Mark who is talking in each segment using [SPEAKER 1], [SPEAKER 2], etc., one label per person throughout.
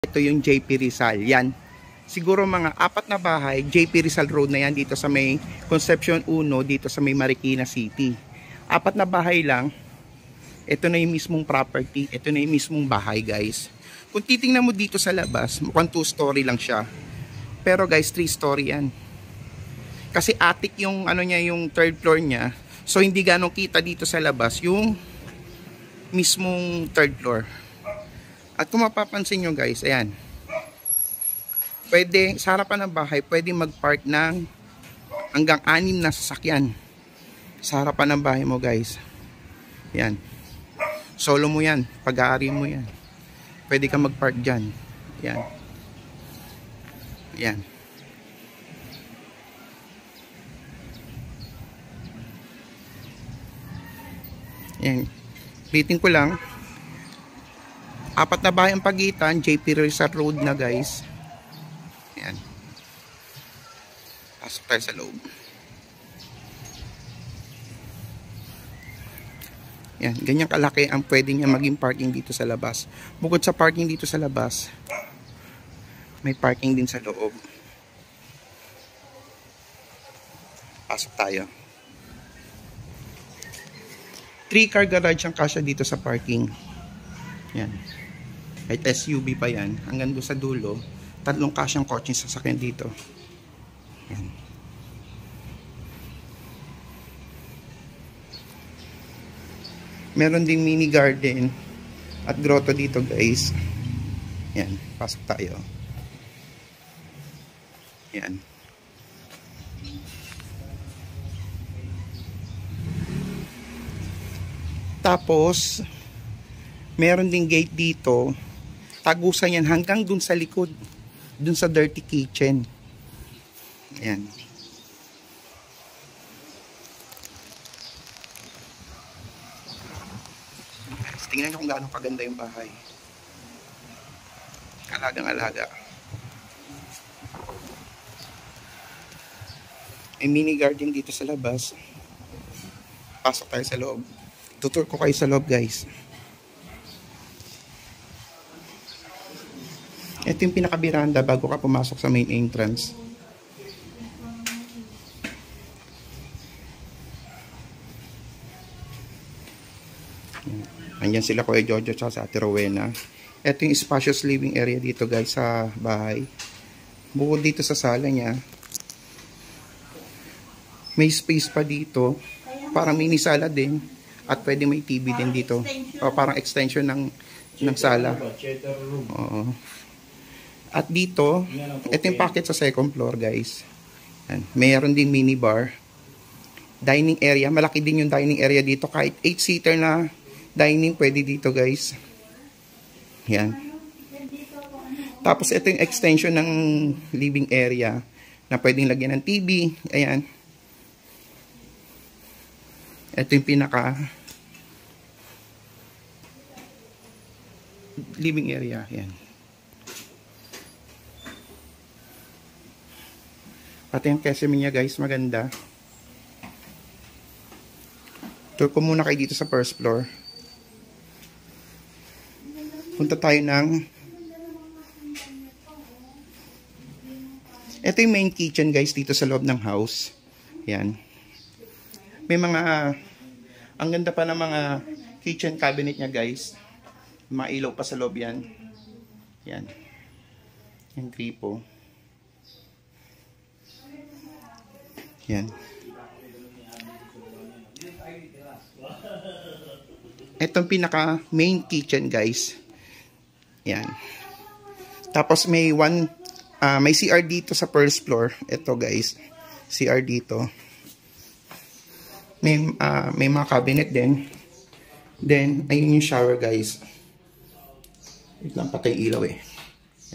[SPEAKER 1] Ito yung JP Rizal. Yan. Siguro mga 4 na bahay, JP Rizal Road na yan dito sa may Concepcion 1, dito sa may Marikina City. 4 na bahay lang. Ito na yung mismong property. Ito na yung mismong bahay, guys. Kung titingnan mo dito sa labas, mukhang 2-story lang siya. Pero guys, 3-story yan. Kasi attic yung ano niya, yung 3rd floor niya. So hindi ganong kita dito sa labas yung mismong 3rd floor. At kung mapapansin nyo guys, ayan. Pwede, sa harapan ng bahay, pwede mag-park ng hanggang 6 na sasakyan. Sa harapan ng bahay mo guys. Yan. Solo mo yan. Pag-aari mo yan. Pwede ka mag-park dyan. Yan. Yan. Yan. Rating ko lang. 4 na bahay ang pagitan. JP Rizal Road na guys. Yan. Pasok tayo sa loob. Yan. Ganyan kalaki ang pwede niya maging parking dito sa labas. Bukod sa parking dito sa labas, may parking din sa loob. Pasok tayo. 3-car garage ang kasya dito sa parking. Yan. Kahit SUV pa yan. Hanggang doon sa dulo. 3 kasyang kotse sasakyan dito. Yan. Meron ding mini garden at grotto dito guys. Yan. Pasok tayo. Yan. Tapos meron ding gate dito. Tagusan yan hanggang dun sa likod. Dun sa dirty kitchen. Ayan. Tingnan nyo kung gaano kaganda yung bahay. Alagang-alaga. May mini garden dito sa labas. Pasok tayo sa loob. Tutur ko kayo sa loob guys. Ito yung pinakabiranda bago ka pumasok sa main entrance. Andyan sila Kuya Jojo at sa Ate Rowena. Ito yung spacious living area dito guys sa bahay. Bukod dito sa sala niya, may space pa dito. Parang mini sala din. At pwede may TV din dito. O parang extension ng sala. Oo. At dito, ito yung packet sa 2nd floor guys. Yan. Mayroon din mini bar. Dining area. Malaki din yung dining area dito. Kahit 8-seater na dining pwede dito guys. Yan. Tapos ito yung extension ng living area na pwedeng lagyan ng TV. Ayan. Ito yung pinaka living area. Yan. Pati yung kesame niya guys, maganda. Tour ko muna kayo dito sa 1st floor. Punta tayo ng... Ito yung main kitchen guys dito sa loob ng house. Yan. May mga... Ang ganda pa ng mga kitchen cabinet niya guys. Mga ilaw pa sa loob yan. Yan. Yung gripo. Yan. Itong pinaka main kitchen guys. Yan. Tapos may may CR dito sa 1st floor. Ito guys. CR dito. May mga cabinet din. Then ayun yung shower guys. Wait lang, patay ilaw eh.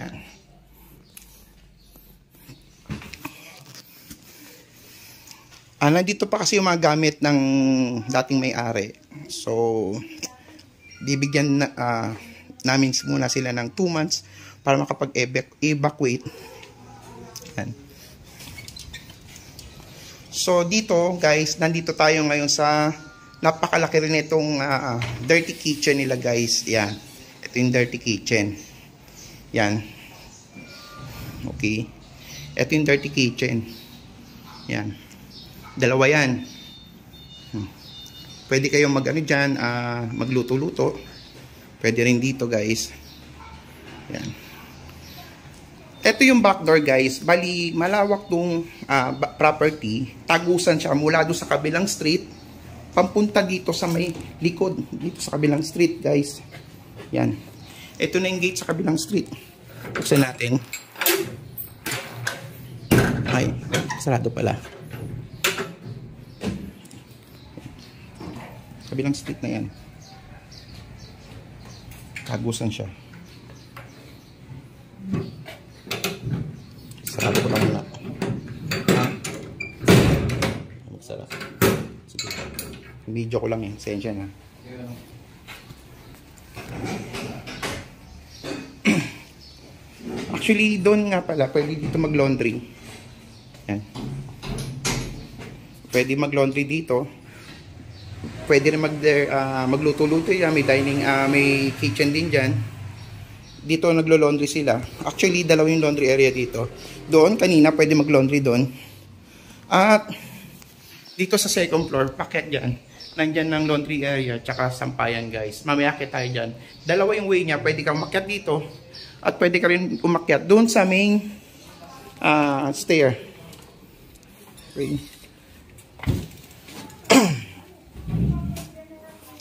[SPEAKER 1] Yan. Nandito pa kasi yung mga gamit ng dating may-ari. So, bibigyan namin muna sila ng 2 months para makapag-evacuate. Yan. So, dito guys, nandito tayo ngayon sa napakalaki rin itong dirty kitchen nila guys. Yan. Ito yung dirty kitchen. Yan. Okay. Ito yung dirty kitchen. Yan. Dalawa yan. Pwede kayong mag-ano dyan, magluto-luto. Pwede rin dito, guys. Yan. Ito yung back door, guys. Bali, malawak tong property. Tagusan siya mula doon sa kabilang street. Pampunta dito sa may likod. Dito sa kabilang street, guys. Yan. Ito na yung gate sa kabilang street. Buksan natin. Ay, sarado pala. Kabilang street na yan. Tagusan siya. Sarado ko lang muna. Magsarap. Sige. Video ko lang eh. Sensya na. Actually, doon nga pala, pwede dito mag-laundry. Yan. Pwede mag-laundry dito. Pwede rin magluto-luto yan. May dining, may kitchen din dyan. Dito naglo-laundry sila. Actually, dalawa yung laundry area dito. Doon, kanina, pwede mag-laundry doon. At, dito sa second floor, packet dyan. Nandyan ng laundry area, tsaka sampayan, guys. Mamaya tayo dyan. Dalawa yung way niya. Pwede kang umakyat dito. At pwede ka rin umakyat doon sa main stair. Okay.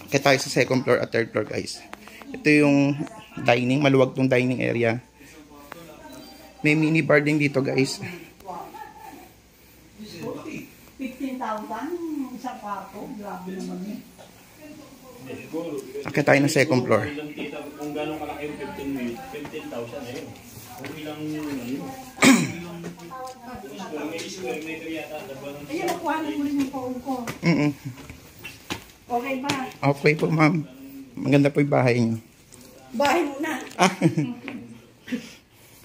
[SPEAKER 1] Kaya tayo sa second floor at third floor, guys. Ito yung dining, maluwag tong dining area. May mini bar din dito, guys.
[SPEAKER 2] 15,000 sa kwarto, grabe naman eh.
[SPEAKER 1] Kaya tayo na second floor.
[SPEAKER 3] Kung gano'ng kalaki yung 15,000 na yun. Kung ilang square meter yata.
[SPEAKER 2] Ayun, nakuha na mo rin yung phone ko. Okay ba?
[SPEAKER 1] Okay po, ma'am. Maganda po yung bahay niyo.
[SPEAKER 2] Bahay mo na.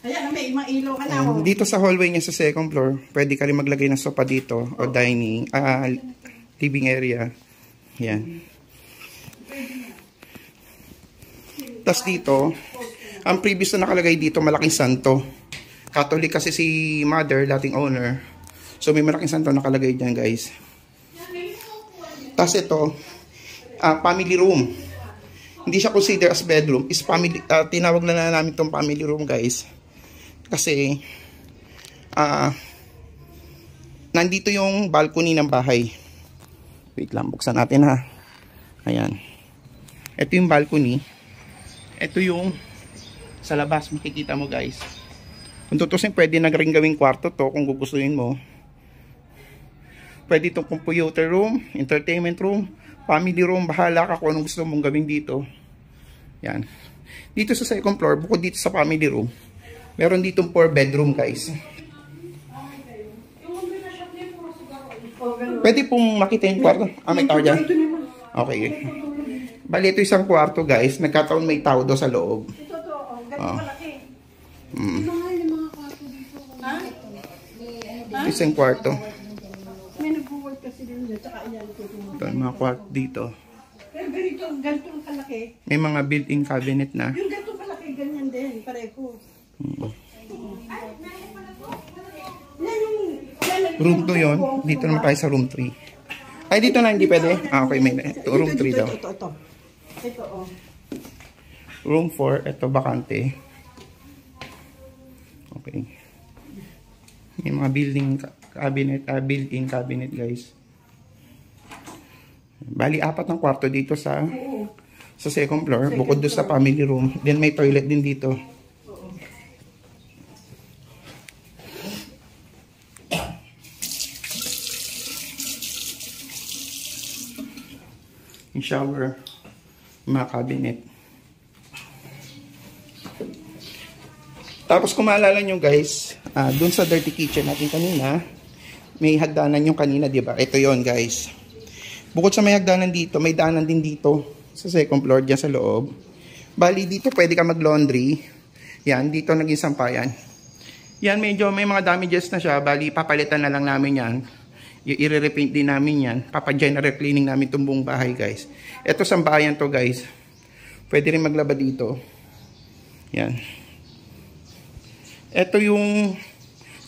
[SPEAKER 2] Ayan, may ilaw ka na.
[SPEAKER 1] Dito sa hallway niya sa second floor, pwede ka rin maglagay ng sofa dito o dining, living area. Yan. Tapos dito, ang previous na nakalagay dito, malaking santo. Catholic kasi si mother, dating owner. So may malaking santo nakalagay dyan, guys. Tapos ito, family room. Hindi siya consider as bedroom. Is family, tinawag na namin itong family room, guys. Kasi, nandito yung balcony ng bahay. Wait lang, buksan natin ha. Ayan. Ito yung balcony. Ito yung sa labas, makikita mo, guys. Kung tutusin, pwede na rin gawing kwarto to kung gugustuhin mo. Pwede itong computer room, entertainment room, family room. Bahala ka kung anong gusto mong gawin dito. Yan. Dito sa second floor, bukod dito sa family room, meron ditong 4 bedroom, guys. Pwede pong makita yung kwarto. May tao dyan? Okay. Bali, ito isang kwarto, guys. Nagkataon may tao doon sa loob.
[SPEAKER 2] Ito to, ganito malaki.
[SPEAKER 1] Ito isang kwarto.
[SPEAKER 2] May nag-work kasi din dyan, tsaka iyan ito.
[SPEAKER 1] Ito yung mga kwarto dito.
[SPEAKER 2] Pero ganito ang kalaki.
[SPEAKER 1] May mga built-in cabinet na.
[SPEAKER 2] Yung ganito kalaki, ganyan din, pareho.
[SPEAKER 1] Room 2 yun. Dito naman tayo sa room 3. Ay, dito na hindi pwede. Okay, may ito, room 3 daw.
[SPEAKER 2] Ito, oh.
[SPEAKER 1] Room 4, ito bakante. Okay. May mga built-in cabinet, guys. Bali, 4 ng kwarto dito sa second floor. Bukod doon sa family room. Then may toilet din dito. Yung shower, mga cabinet. Tapos kung maalala nyo, guys, dun sa dirty kitchen natin kanina, may hagdanan yung kanina, diba? Ito yon, guys. Bukod sa may hagdanan dito, may daanan din dito sa second floor, dyan sa loob. Bali, dito pwede ka mag-laundry. Yan, dito naging sampayan. Yan, medyo may mga damages na siya. Bali, papalitan na lang namin yan. I-repaint din namin yan. Papa-general cleaning namin itong buong bahay, guys. Ito sambahayan to, guys. Pwede rin maglaba dito. Yan. Ito yung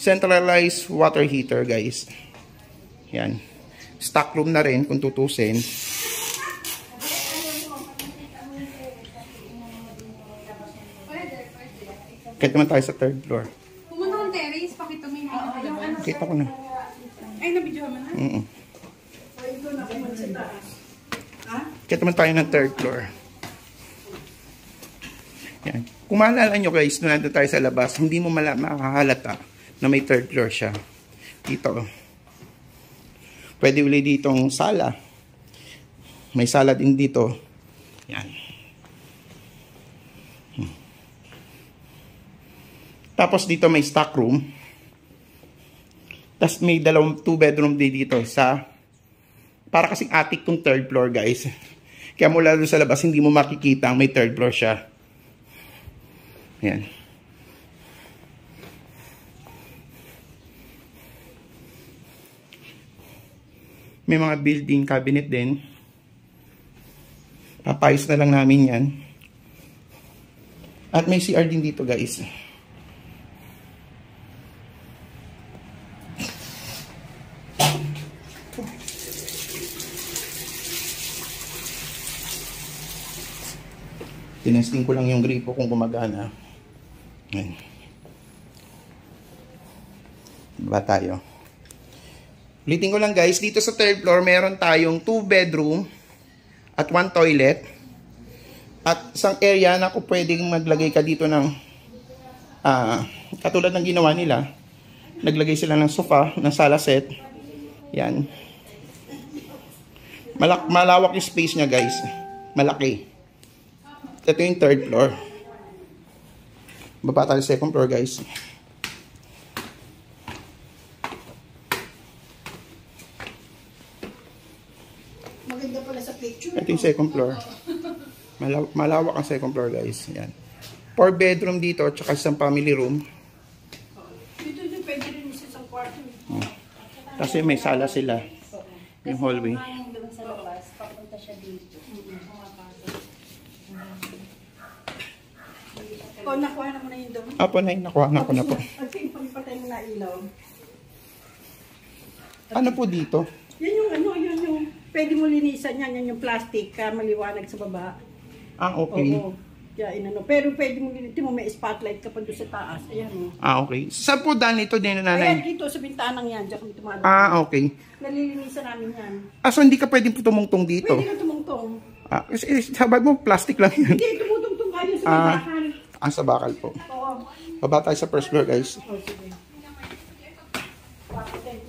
[SPEAKER 1] centralized water heater, guys. Yan. Stock room na rin kung tutusin. Kahit naman tayo sa third floor.
[SPEAKER 4] Pumunta ng terrace, pakitumingin ako.
[SPEAKER 1] Kita ko na.
[SPEAKER 4] Ay, nabidyohan mo na?
[SPEAKER 1] Kahit naman tayo ng third floor. Yan. Kung maalala nyo guys, nung nandun tayo sa labas, hindi mo makahalata na may third floor siya. Dito. Pwede ulit ditong sala. May sala din dito. Yan. Tapos dito may stock room. Tapos may 2 bedroom din dito sa para kasing attic tong third floor, guys. Kaya mula doon sa labas hindi mo makikita ang may third floor siya. Ayan. May mga built-in cabinet din. Papayos na lang namin yan. At may CR din dito, guys. Tinesting ko lang yung gripo kung gumagana. Ayan. Diba tayo? Ulitin ko lang guys, dito sa third floor meron tayong 2 bedroom at 1 toilet. At isang area na kung pwedeng maglagay ka dito ng katulad ng ginawa nila. Naglagay sila ng sofa, ng sala set. Yan. Malawak yung space niya guys. Malaki. Ito yung third floor. Baba tayo second floor, guys.
[SPEAKER 2] Maganda pala sa picture.
[SPEAKER 1] Ito yung second floor. Malawak ang second floor, guys. Yan. 4 bedroom dito, tsaka isang family room.
[SPEAKER 2] Dito din pwede rin isa sa kwarto.
[SPEAKER 1] Kasi may sala sila. Yung hallway.
[SPEAKER 4] Doon sa labas, papunta siya dito.
[SPEAKER 2] O, nakuha naman na yun doon.
[SPEAKER 1] Apo na yun, nakuha na ko na po.
[SPEAKER 2] At pagpatay mo na ilaw.
[SPEAKER 1] Ano po dito?
[SPEAKER 2] Yan yung ano, yan yung pwede mo linisan yan, yan yung plastic, maliwanag sa baba.
[SPEAKER 1] Ah, okay.
[SPEAKER 2] Oo. Kaya inano. Pero pwede mo linitin mo, may spotlight ka pa doon sa taas. Ayan o.
[SPEAKER 1] Ah, okay. Saan po daan ito din,
[SPEAKER 2] Ayan,
[SPEAKER 1] nanay?
[SPEAKER 2] dito sa bintanang yan. Diyan kami tumalang.
[SPEAKER 1] Ah, okay.
[SPEAKER 2] Nalilinisan namin yan.
[SPEAKER 1] Ah, so hindi ka pwedeng tumungtong dito?
[SPEAKER 2] Pwede ka tumungtong.
[SPEAKER 1] Ah, kasi sabi mo, plastic lang yan.
[SPEAKER 2] Hindi, tumutungtong kayo sa
[SPEAKER 1] Ah.
[SPEAKER 2] bintahan.
[SPEAKER 1] Ah, sa bakal po.
[SPEAKER 2] Oo.
[SPEAKER 1] Baba tayo sa first floor, guys.
[SPEAKER 2] O, sige.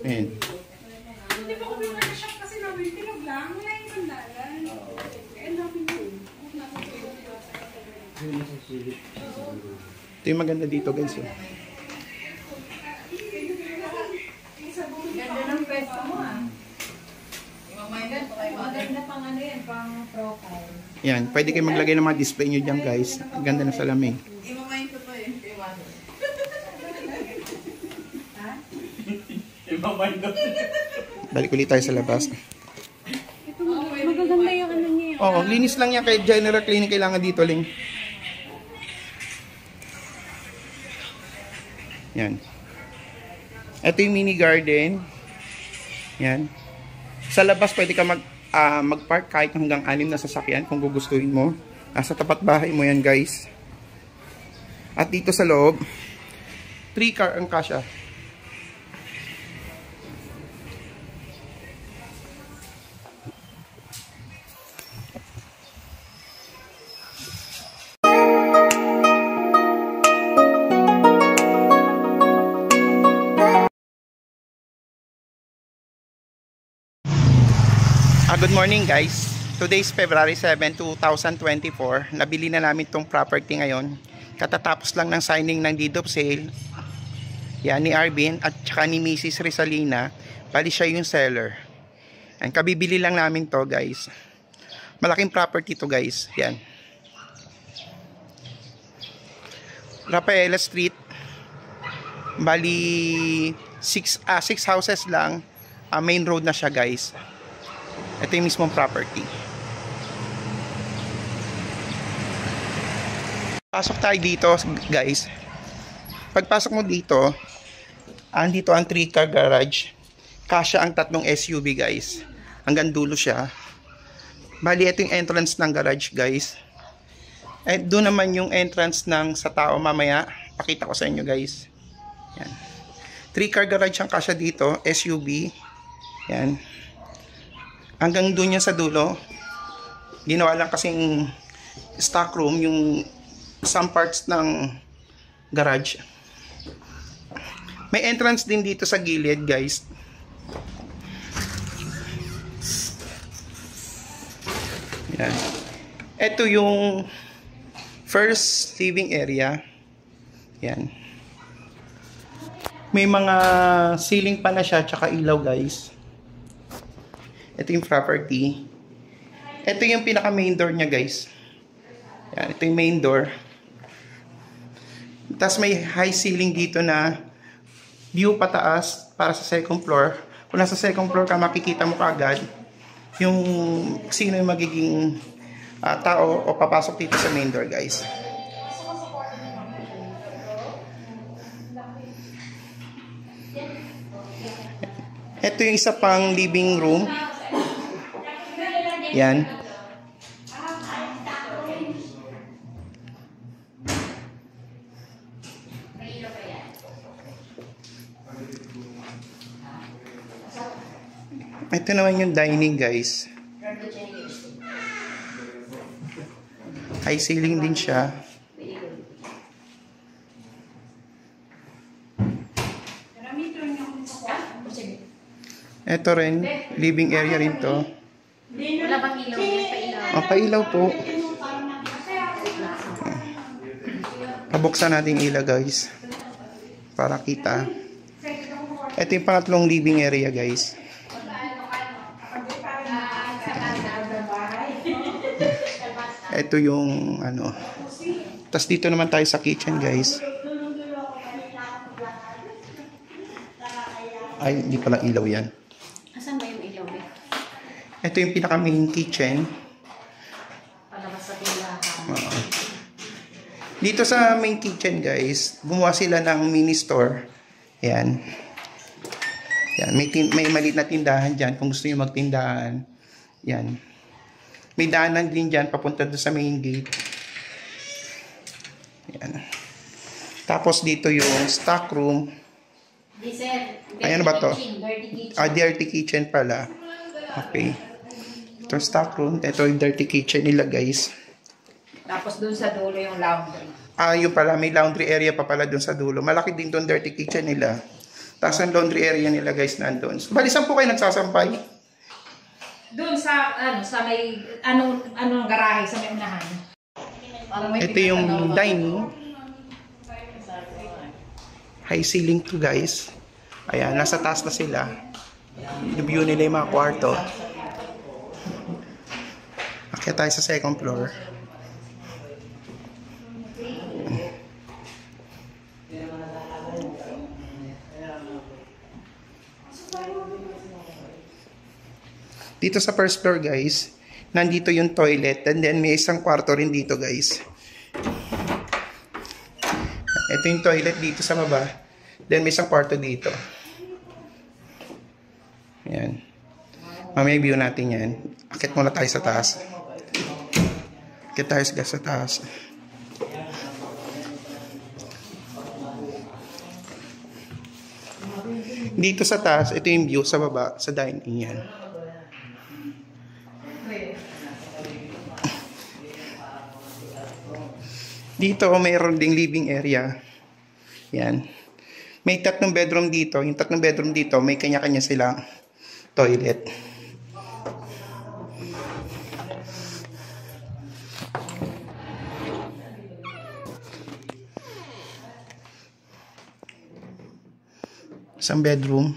[SPEAKER 1] Ayan.
[SPEAKER 4] Hindi pa kami nakashop kasi nawiltinog lang. Wala yung sandalan. Eh, namin yun.
[SPEAKER 1] Ito yung maganda dito, guys. Oh.
[SPEAKER 4] Ganda ng pwesto mo ah. Maganda pang ano yan, pang profile.
[SPEAKER 1] Yan, pwede kayo maglagay ng mga display nyo dyan, guys. Ang ganda ng salamin.
[SPEAKER 5] Imamayin ko to eh.
[SPEAKER 3] Imamayin ko.
[SPEAKER 1] Balik ulit tayo sa labas.
[SPEAKER 4] Magaganda yung ano niya.
[SPEAKER 1] Oo, linis lang yan. Kay general cleaning kailangan dito, Ling. Yan. Ito yung mini garden. Yan. Sa labas pwede ka mag-park kahit hanggang 6 na sasakyan kung gugustuhin mo. Nasa tapat bahay mo yan, guys. At dito sa loob, 3 car ang kasya. Good morning guys. Today is February 7, 2024. Nabili na namin tong property ngayon. Katatapos lang ng signing ng deed of sale. Yan ni Arvin at saka ni Mrs. Rizalina. Bali siya yung seller. And kabibili lang namin to guys. Malaking property to guys. Yan. Rafaela Street. Bali 6 houses lang. Main road na siya guys. Ito yung mismong property. Pasok tayo dito guys. Pagpasok mo dito, andito ang 3-car garage. Kasya ang 3 SUV guys. Hanggang dulo siya. Bali, ito yung entrance ng garage guys. At doon naman yung entrance ng sa tao mamaya. Pakita ko sa inyo guys. Yan. 3-car garage ang kasya dito, SUV. Yan. Hanggang doon yan sa dulo. Ginawa lang kasing stock room yung some parts ng garage. May entrance din dito sa gilid guys. Yan. Ito yung first living area. Yan. May mga ceiling pa na siya tsaka ilaw guys. Ito yung property. Ito yung pinaka main door niya guys. Yan, ito yung main door. Tapos may high ceiling dito na view pataas para sa second floor. Kung nasa second floor ka, makikita mo kaagad yung sino yung magiging tao o papasok dito sa main door guys. Ito yung isa pang living room. Yan. Ito naman yung dining guys. High ceiling din siya. Ito rin, living area rin to.
[SPEAKER 4] Wala bang ilaw? Pailaw.
[SPEAKER 1] Pailaw po. Pabuksan natin ilaw guys. Para kita. Ito yung pangatlong living area guys. Ito yung ano. Tapos dito naman tayo sa kitchen guys. Ay, hindi pala ilaw yan.
[SPEAKER 4] Asan ba yung ilaw?
[SPEAKER 1] Ito yung pinaka main kitchen.
[SPEAKER 4] Palabas sa tindahan.
[SPEAKER 1] Dito sa main kitchen guys, gumawa sila ng mini store. Yan. Yan. May maliit na tindahan dyan kung gusto nyo magtindahan. Yan. May daanan din dyan papunta doon sa main gate. Yan. Tapos dito yung stock room. Ayan ba to? Dirty kitchen pala. Okay. Ito yung stock room. Ito yung dirty kitchen nila guys.
[SPEAKER 5] Tapos dun sa dulo yung laundry.
[SPEAKER 1] Yung pala. May laundry area pa pala dun sa dulo. Malaki din doon dirty kitchen nila. Tapos ang laundry area nila guys nandun. Bali, saan po kayo nagsasampay?
[SPEAKER 5] Doon sa may anong garahe sa may unahan.
[SPEAKER 1] Ito yung dining. High ceiling to guys. Ayan, nasa taas na sila. Yung view nila yung mga kwarto. Akyat tayo sa second floor. Dito sa first floor guys, nandito yung toilet and then may isang kwarto rin dito guys. Ito yung toilet dito sa baba. Then may isang kwarto dito. Ayan. Mamaya view natin yan. Akit muna tayo sa taas. Akit tayo sa taas. Dito sa taas, ito yung view sa baba, sa dining yan. Dito, mayroon ding living area. Yan. May 3 bedroom dito. Yung 3 bedroom dito, may kanya-kanya silang toilet. Isang bedroom.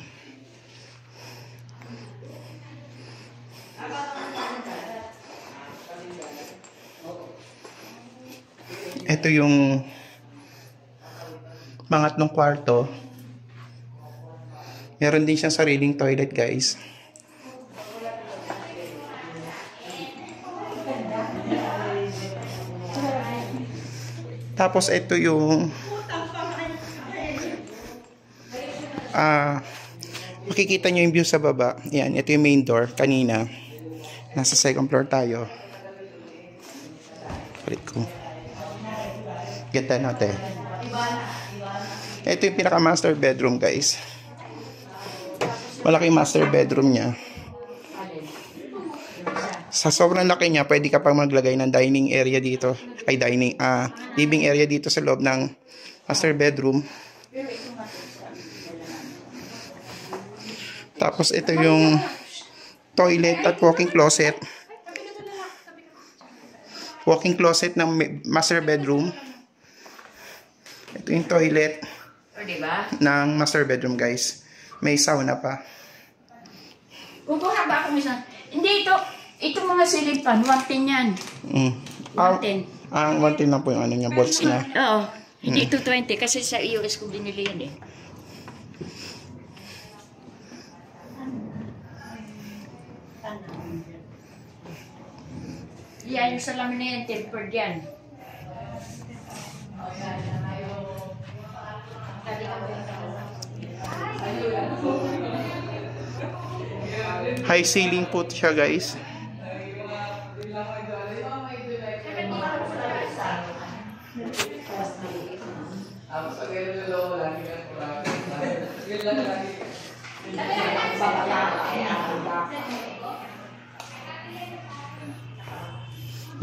[SPEAKER 1] Ito yung pangatlong kwarto. Meron din siyang sariling toilet guys. Tapos ito yung makikita nyo yung view sa baba. Yan, ito yung main door. Kanina, nasa second floor tayo. Palit ko. Ganda natin. Ito yung pinaka master bedroom, guys. Malaki master bedroom niya. Sa sobrang laki niya, pwede ka pang maglagay ng dining area dito. Ay, living area dito sa loob ng master bedroom. Tapos ito yung toilet at walk-in closet. Walk-in closet ng master bedroom. Ito yung toilet ng master bedroom, guys. May sauna pa.
[SPEAKER 6] Kukuha ba ako minsan? Hindi, ito mga ceiling fan, 110 yan. 110.
[SPEAKER 1] Ang 110 lang po yung ano niya, bolts niya.
[SPEAKER 6] Oo. Hindi 220 kasi sa US ko binili yan eh. Yan, yung salamin na yan, tempered yan.
[SPEAKER 1] High ceiling po siya, guys.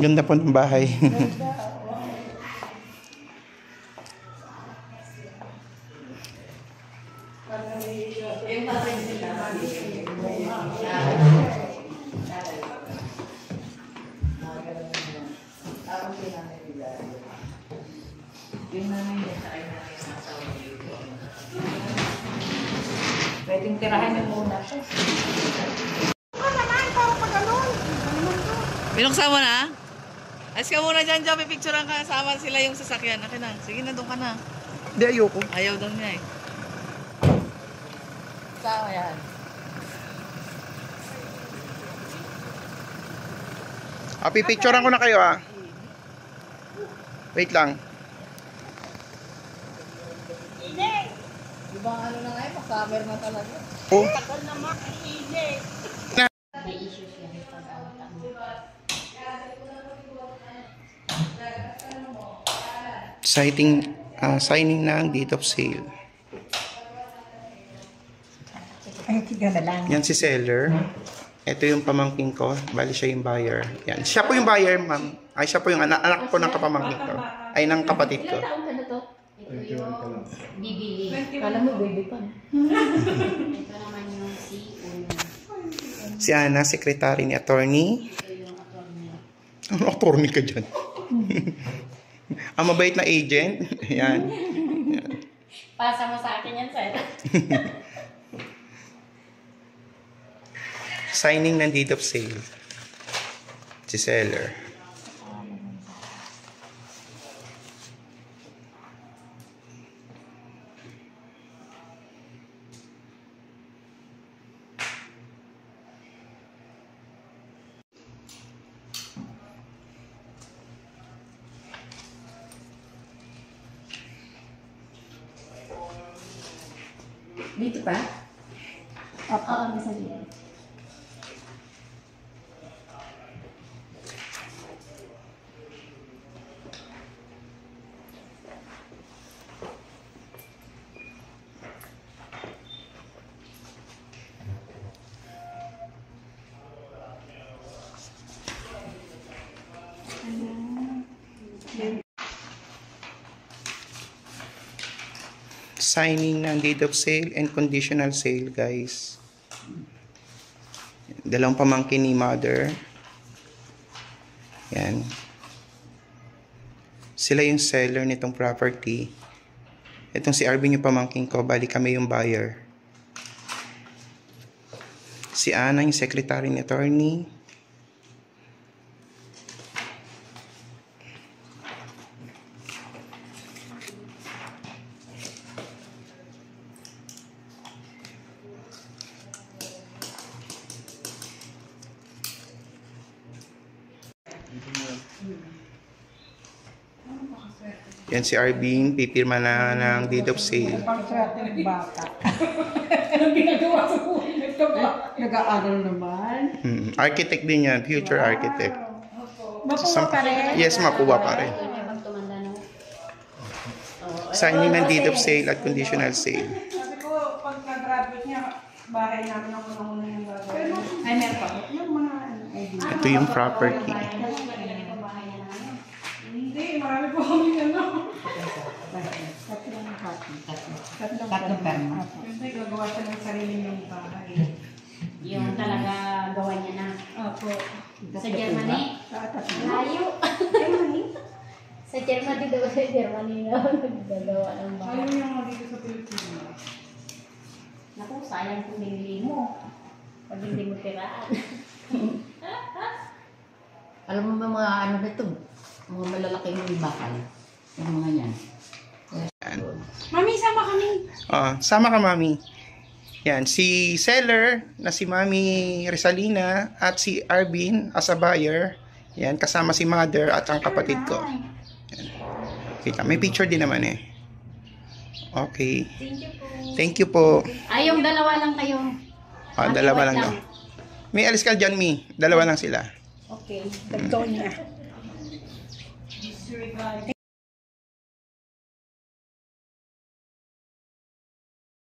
[SPEAKER 1] Ganda po ng bahay.
[SPEAKER 6] Pwedeng tirahan yung muna ito.
[SPEAKER 7] Binuksan mo na? Ayos ka muna dyan, Joe. Pipicturean ka. Sama sila yung sasakyan. Akin na. Sige na, doon ka na.
[SPEAKER 1] Hindi, ayoko.
[SPEAKER 7] Ayaw daw niya eh. Sama yan.
[SPEAKER 1] Pipicturean ko na kayo, ah. Wait lang.
[SPEAKER 7] Ibang ano na ngayon, pa-cover na talaga.
[SPEAKER 1] Oh.
[SPEAKER 6] May issues yan pag
[SPEAKER 1] Signing ng date of sale.
[SPEAKER 2] Ay, tiga na lang.
[SPEAKER 1] Yan si seller. Ito yung pamangkin ko. Bali siya yung buyer. Yan. Siya po yung buyer, ma'am. Ay, siya po yung anak po ng kapamangkin ko. Ay, ng kapatid ko.
[SPEAKER 6] Ilang taon ka na to? Ito yung bibili. Kala mo baby pa. Ito naman yung
[SPEAKER 1] Si Ana, secretary ni attorney. Ano attorney ka dyan? Ang mabait na agent. Yan.
[SPEAKER 6] Pasa mo sa akin yan, sir.
[SPEAKER 1] Signing ng deed of sale. Si seller.
[SPEAKER 6] Dito pa? Oo, nasa dito.
[SPEAKER 1] Signing ng deed of sale and conditional sale, guys. Dalawang pamangkin ni mother. Yan. Sila yung seller nitong property. Itong si Arvin yung pamangkin ko, bali kami yung buyer. Si Ana yung secretary ni attorney. Yan si Arvin, pipirma na ng deed of sale.
[SPEAKER 2] Pang-swerte ng bata.
[SPEAKER 4] Anong ginagawa sa buhay nito ba?
[SPEAKER 2] Nag-aaral naman.
[SPEAKER 1] Architect din yan, future architect.
[SPEAKER 2] Makuha pa rin.
[SPEAKER 1] Yes, makuha pa rin.
[SPEAKER 6] Pag tumanda na.
[SPEAKER 1] Signing ng deed of sale at conditional sale.
[SPEAKER 2] Sabi ko, pagka-graduate niya, bahay namin ako nang yung gagawin.
[SPEAKER 6] Ay, meron pa.
[SPEAKER 2] Yung mga idea.
[SPEAKER 1] Ito yung property.
[SPEAKER 2] Hindi, marami po kami ano. Tatlong perma. Kasi gagawa siya ng sarili niyang bahay.
[SPEAKER 6] Yung talaga gawa niya na.
[SPEAKER 2] Opo.
[SPEAKER 6] Sa Germany. Layo. Sa Germany daw, sa Germany na nagdagawa ng bahay.
[SPEAKER 2] Ayaw niya nga dito sa Pilipinas.
[SPEAKER 6] Naku, sayang kung binili mo. Pag hindi mo tiraan.
[SPEAKER 8] Alam mo ba mga ano nito? Mga malalaking bakal. Yung mga yan.
[SPEAKER 4] Mami, sama kami.
[SPEAKER 1] Sama ka, Mami. Yan, si seller na si Mami Rizalina at si Arvin as a buyer. Yan, kasama si mother at ang kapatid ko. Yan. Kita, may picture din naman eh. Okay. Thank you po.
[SPEAKER 6] Ay, yung dalawa lang kayo.
[SPEAKER 1] Dalawa lang daw. May alis ka dyan, Mi. Dalawa lang sila.
[SPEAKER 6] Okay.
[SPEAKER 2] Ito niya.